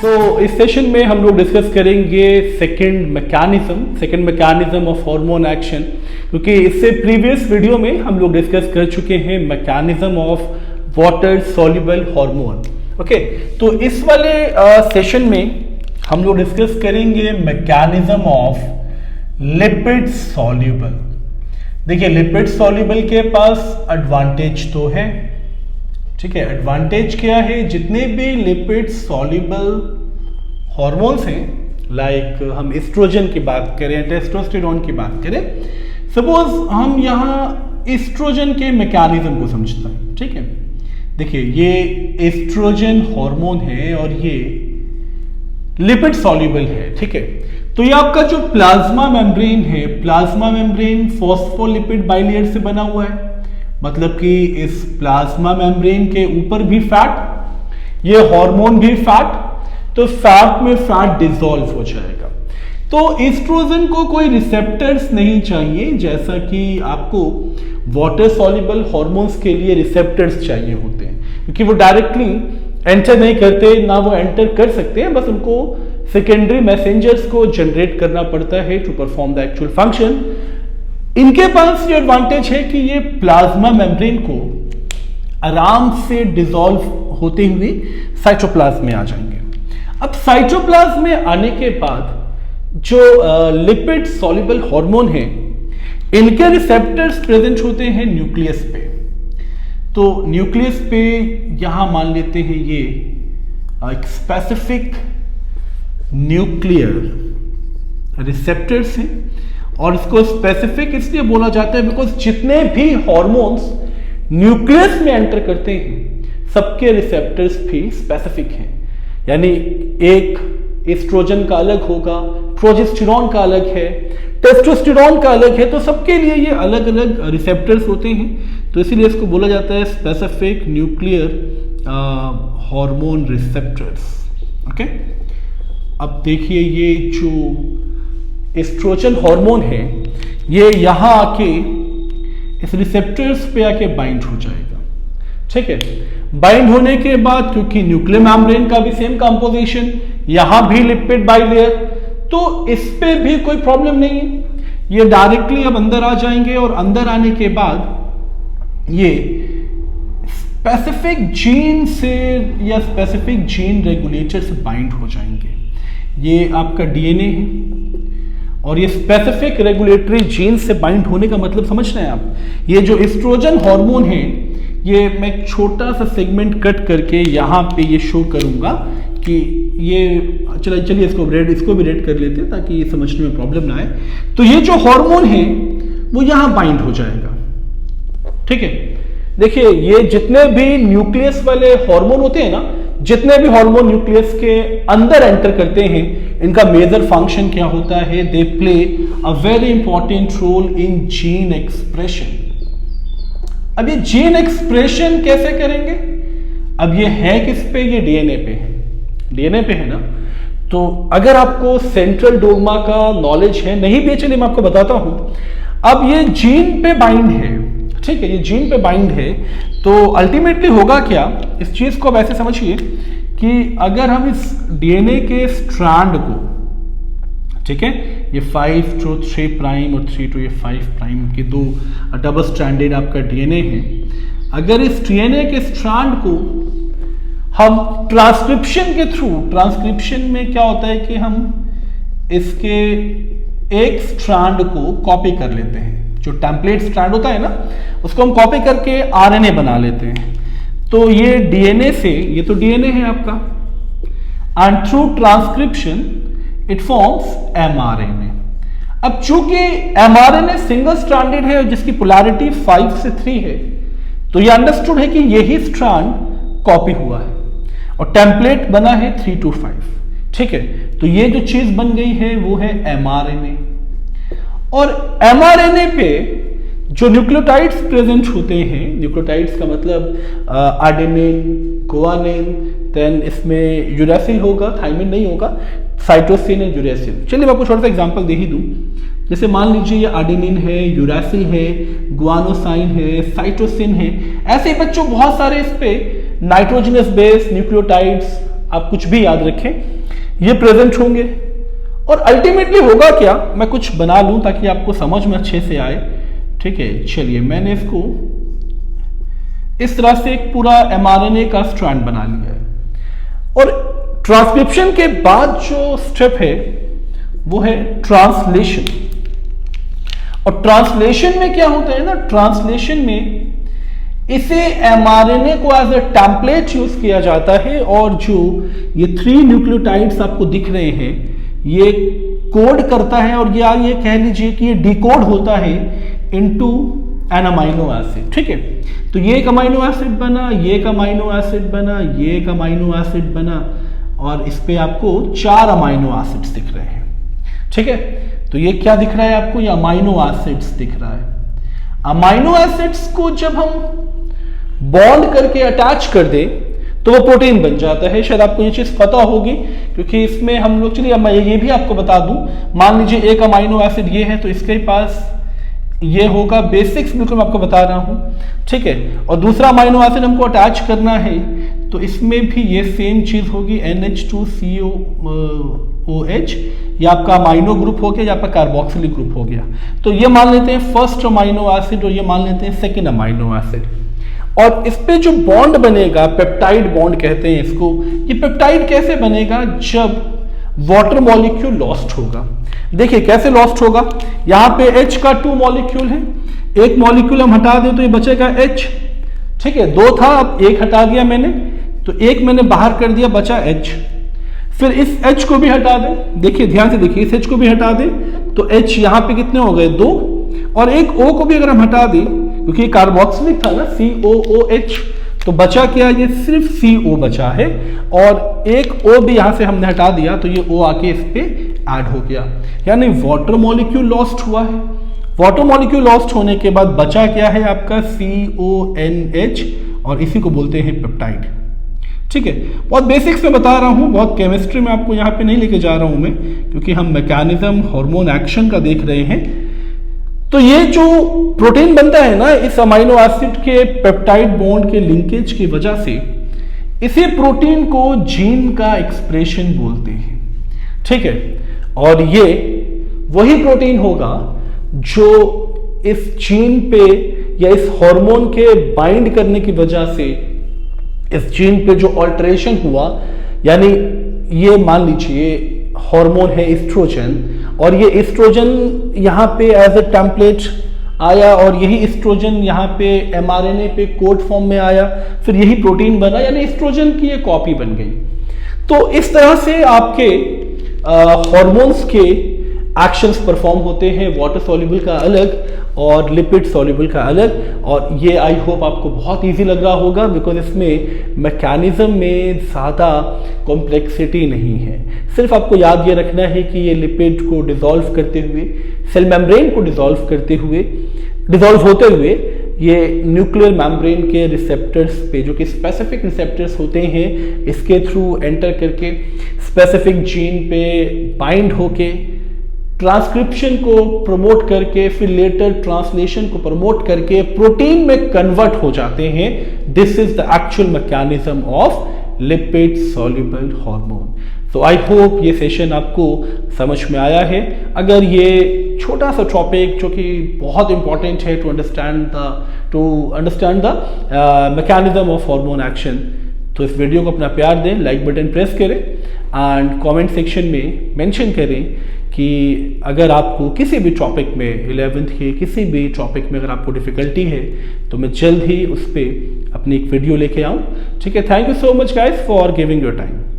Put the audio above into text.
तो इस सेशन में हम लोग डिस्कस करेंगे second mechanism of hormone action, क्योंकि इससे प्रीवियस वीडियो में हम लोग डिस्कस कर चुके हैं mechanism of water soluble hormone. Okay, तो इस वाले सेशन में हम लोग डिस्कस करेंगे मैकेनिज्म ऑफ लिपिड सॉल्युबल। देखिए, लिपिड सॉल्युबल के पास एडवांटेज तो है, ठीक है। एडवांटेज क्या है, जितने भी लिपिड सॉल्युबल हार्मोन्स हैं, लाइक हम एस्ट्रोजन की बात करें, टेस्टोस्टेरोन की बात करें, सपोज हम यहाँ एस्ट्रोजन के मैकेनिज्म को समझते हैं, ठीक है। देखिए, ये एस्ट्रोजन हार्मोन है और ये लिपिड सॉल्युबल है, ठीक है। तो ये आपका जो प्लाज्मा मेम्ब्रेन है, प्लाज्मा मेम्ब्रेन फॉस्फोलिपिड बाइलेयर से बना हुआ है, मतलब कि इस प्लाज्मा मेम्ब्रेन के ऊपर भी फैट, ये हार्मोन भी फैट, तो फैट में फैट डिसॉल्व हो जाएगा। तो एस्ट्रोजन को कोई रिसेप्टर्स नहीं चाहिए, जैसा कि आपको वाटर सॉल्युबल हार्मोन्स के लिए रिसेप्टर्स चाहिए होते हैं, क्योंकि वो डायरेक्टली एंटर नहीं करते, ना वो एंटर कर सकते हैं, बस उनको सेकेंडरी मैसेंजर्स को जनरेट करना पड़ता है to perform the actual function. इनके पास ये एडवांटेज है कि ये प्लाज्मा मेम्ब्रेन को आराम से डिसॉल्व होते हुए साइटोप्लाज्म में आ जाएंगे। अब साइटोप्लाज्म में आने के बाद जो लिपिड सॉल्युबल हार्मोन है, इनके रिसेप्टर्स प्रेजेंट होते हैं न्यूक्लियस पे। तो न्यूक्लियस पे यहां मान लेते हैं ये एक स्पेसिफिक न्यूक्लियर रिसेप्टर्स हैं, और इसको स्पेसिफिक इसलिए बोला जाता है बिकॉज जितने भी हार्मोन्स न्यूक्लियस में एंटर करते हैं, सबके रिसेप्टर्स भी स्पेसिफिक हैं। यानी एक एस्ट्रोजन का अलग होगा, प्रोजेस्टेरॉन का अलग है, टेस्टोस्टेरोन का अलग है, तो सबके लिए ये अलग अलग रिसेप्टर्स होते हैं। तो इसीलिए इसको बोला जाता है specific nuclear hormone receptors. Okay, अब देखिए, ये जो एस्ट्रोजन हार्मोन है, ये यहां आके इस रिसेप्टर्स पे आके बाइंड हो जाएगा, ठीक है। बाइंड होने के बाद, क्योंकि न्यूक्लियर मेम्ब्रेन का भी सेम कंपोजिशन, यहां भी लिपिड बाइलेयर, तो इस पे भी कोई प्रॉब्लम नहीं है, ये डायरेक्टली अब अंदर आ जाएंगे, और अंदर आने के बाद ये स्पेसिफिक जीन से या स्पेसिफिक जीन रेगुलेटर से बाइंड हो जाएंगे। ये आपका डीएनए है, और ये स्पेसिफिक रेगुलेटरी जीन से बाइंड होने का मतलब समझ रहे हैं आप। ये जो एस्ट्रोजन हार्मोन है, ये मैं एक छोटा सा सेगमेंट कट करके यहाँ पे ये शो करूंगा कि ये, चलिए इसको भी रेड कर लेते हैं ताकि ये समझने में प्रॉब्लम ना आए। तो ये जो हार्मोन है वो यहाँ बाइंड हो जाएगा, ठीक है। देखिए, ये जितने भी न्यूक्लियस वाले हार्मोन होते हैं ना, जितने भी हार्मोन न्यूक्लियस के अंदर एंटर करते हैं, इनका मेजर फंक्शन क्या होता है, they play a very important role in gene expression. अब ये जीन एक्सप्रेशन कैसे करेंगे, अब ये है किस पे, ये डीएनए पे है, डीएनए पे है ना। तो अगर आपको सेंट्रल डोग्मा का नॉलेज है, नहीं भी, चलिए मैं आपको बताता हूं। अब ये जीन पे बाइंड है, ठीक है, ये जीन पे बाइंड है, तो अल्टीमेटली होगा क्या, इस चीज को अब ऐसे समझिए कि अगर हम इस डीएनए के स्ट्रैंड को, ठीक है, ये 5 to 3 प्राइम और 3 to 5 प्राइम के दो डबल स्ट्रैंडेड आपका डीएनए है, अगर इस डीएनए के स्ट्रैंड को हम ट्रांसक्रिप्शन के थ्रू, ट्रांसक्रिप्शन में क्या होता है कि हम इसके एक स्ट्रैंड को कॉपी कर लेते हैं, जो टेम्पलेट स्ट्रैंड होता है ना, उसको हम कॉपी करके आरएनए बना लेते हैं। तो ये डीएनए से, ये तो डीएनए है आपका, and through transcription it forms mRNA. अब चूंकि एमआरएनए सिंगल स्ट्रैंडेड है और जिसकी पोलैरिटी 5 से 3 है, तो ये अंडरस्टूड है कि यही स्ट्रैंड कॉपी हुआ है और टेम्पलेट बना है 3 to 5, ठीक है। तो ये जो चीज बन गई है वो है एमआरएनए, और एमआरएनए पे जो न्यूक्लियोटाइड्स प्रेजेंट होते हैं, न्यूक्लियोटाइड्स का मतलब एडेनिन, गुआनिन, देन इसमें यूरेसिल होगा, थाइमिन नहीं होगा, साइटोसिन है, यूरेसिल। चलिए मैं आपको छोटा सा एग्जांपल दे ही दूं। जैसे मान लीजिए ये एडेनिन है, यूरेसिल है, गुआनोसाइन है, साइटोसिन है, ऐसे बच्चों बहुत सारे इस पे नाइट्रोजनस बेस न्यूक्लियोटाइड्स आप कुछ भी याद रखें, ये प्रेजेंट होंगे। और अल्टीमेटली होगा क्या, मैं कुछ बना लूं ताकि आपको समझ में अच्छे से आए। ठीक है, चलिए मैंने इसको इस तरह से एक पूरा mRNA का स्ट्रैंड बना लिया है। और ट्रांसक्रिप्शन के बाद जो स्टेप है वो है ट्रांसलेशन। और ट्रांसलेशन में क्या होता है ना, ट्रांसलेशन में इसे mRNA को एज ए टेम्पलेट यूज किया जाता है, और जो ये 3 न्यूक्लियोटाइड्स आपको दिख रहे हैं ये कोड करता है, और ये कह लीजिए कि ये डिकोड होता है इनटू एन अमाइनो एसिड। ठीक है, तो ये एक अमाइनो एसिड बना, ये एक अमाइनो एसिड बना, ये एक अमाइनो एसिड बना, और इस पे आपको 4 अमाइनो एसिड्स दिख रहे हैं। ठीक है, तो ये क्या दिख रहा है आपको, ये अमाइनो एसिड्स दिख रहा है। अमाइनो एसिड्स को जब हम बॉन्ड करके अटैच कर दे तो वो प्रोटीन बन जाता है। शायद आपको ये चीज पता होगी, क्योंकि इसमें हम लोग, चलिए मैं ये भी आपको बता दूं, मान लीजिए एक अमाइनो एसिड ये है, तो इसके पास ये होगा, बेसिक्स बिल्कुल मैं आपको बता रहा हूं। ठीक है, और दूसरा अमाइनो एसिड हमको अटैच करना है, तो इसमें भी ये सेम चीज होगी, NH2COOH, ये आपका अमाइनो ग्रुप हो गया, या आपका कार्बोक्सिलिक ग्रुप हो गया। तो ये मान लेते हैं फर्स्ट अमाइनो एसिड, और ये मान लेते हैं सेकेंड अमाइनो एसिड। और इस पे जो बॉन्ड बनेगा, पेप्टाइड बॉन्ड कहते हैं इसको। ये पेप्टाइड कैसे बनेगा, जब वाटर मॉलिक्यूल लॉस्ट होगा। देखिए कैसे लॉस्ट होगा, यहां पे H का 2 मॉलिक्यूल है, एक मॉलिक्यूल हम हटा दें तो ये बचेगा H। ठीक है, 2 था, अब 1 हटा दिया मैंने, तो 1 मैंने बाहर कर दिया, बचा H। फिर इस H को भी हटा दें, देखिए ध्यान से देखिए, इस H को भी हटा दें तो H यहां पे कितने हो गए, 2। और एक O को भी अगर हम हटा दें, क्योंकि ये कार्बोक्सिलिक था ना, COOH, तो बचा क्या, ये सिर्फ CO बचा है, और एक O भी यहां से हमने हटा दिया, तो ये O आके इस पे ऐड हो गया। यानी वाटर मॉलिक्यूल लॉस्ट हुआ है। वाटर मॉलिक्यूल लॉस्ट होने के बाद बचा क्या है आपका, CONH, और इसी को बोलते हैं पेप्टाइड। ठीक है, बहुत बेसिक्स में बता रहा हूं, बहुत केमिस्ट्री में आपको यहाँ पे नहीं लेके जा रहा हूं मैं, क्योंकि हम मैकेनिज्म हार्मोन एक्शन का देख रहे हैं। तो ये जो प्रोटीन बनता है ना, इस अमाइनो एसिड के पेप्टाइड बॉन्ड के लिंकेज की वजह से, इसी प्रोटीन को जीन का एक्सप्रेशन बोलते हैं। ठीक है, और ये वही प्रोटीन होगा जो इस जीन पे या इस हार्मोन के बाइंड करने की वजह से इस जीन पे जो ऑल्टरेशन हुआ, यानी ये मान लीजिए हार्मोन है एस्ट्रोजन, और ये एस्ट्रोजन यहाँ पे एज ए टेम्पलेट आया, और यही एस्ट्रोजन यहाँ पे mRNA पे कोड फॉर्म में आया, फिर यही प्रोटीन बना, यानी एस्ट्रोजन की ये कॉपी बन गई। तो इस तरह से आपके हार्मोन्स के एक्शंस परफॉर्म होते हैं, वाटर सॉल्युबल का अलग और लिपिड सॉल्युबल का अलग। और ये आई होप आपको बहुत इजी लग रहा होगा, बिकॉज इसमें मैकेनिज्म में ज़्यादा कॉम्प्लेक्सिटी नहीं है। सिर्फ आपको याद ये रखना है कि ये लिपिड को डिसॉल्व करते हुए, सेल मेम्ब्रेन को डिसॉल्व होते हुए ये न्यूक्लियर मेम्ब्रेन के रिसेप्टर्स पे, जो कि स्पेसिफिक रिसेप्टर्स होते हैं, इसके थ्रू एंटर करके स्पेसिफिक जीन पे बाइंड होके ट्रांसक्रिप्शन को प्रमोट करके, फिर लेटर ट्रांसलेशन को प्रमोट करके प्रोटीन में कन्वर्ट हो जाते हैं। This is the actual mechanism of lipid soluble hormone. तो आई होप ये सेशन आपको समझ में आया है। अगर ये छोटा सा टॉपिक जो कि बहुत इंपॉर्टेंट है to understand the mechanism of hormone action, तो इस वीडियो को अपना प्यार दें, लाइक बटन प्रेस करें एंड कमेंट सेक्शन में मेंशन करें कि अगर आपको किसी भी टॉपिक में 11th के किसी भी टॉपिक में अगर आपको डिफिकल्टी है तो मैं जल्द ही उस पर अपनी एक वीडियो लेके आऊँ। ठीक है, thank you so much guys for giving your time.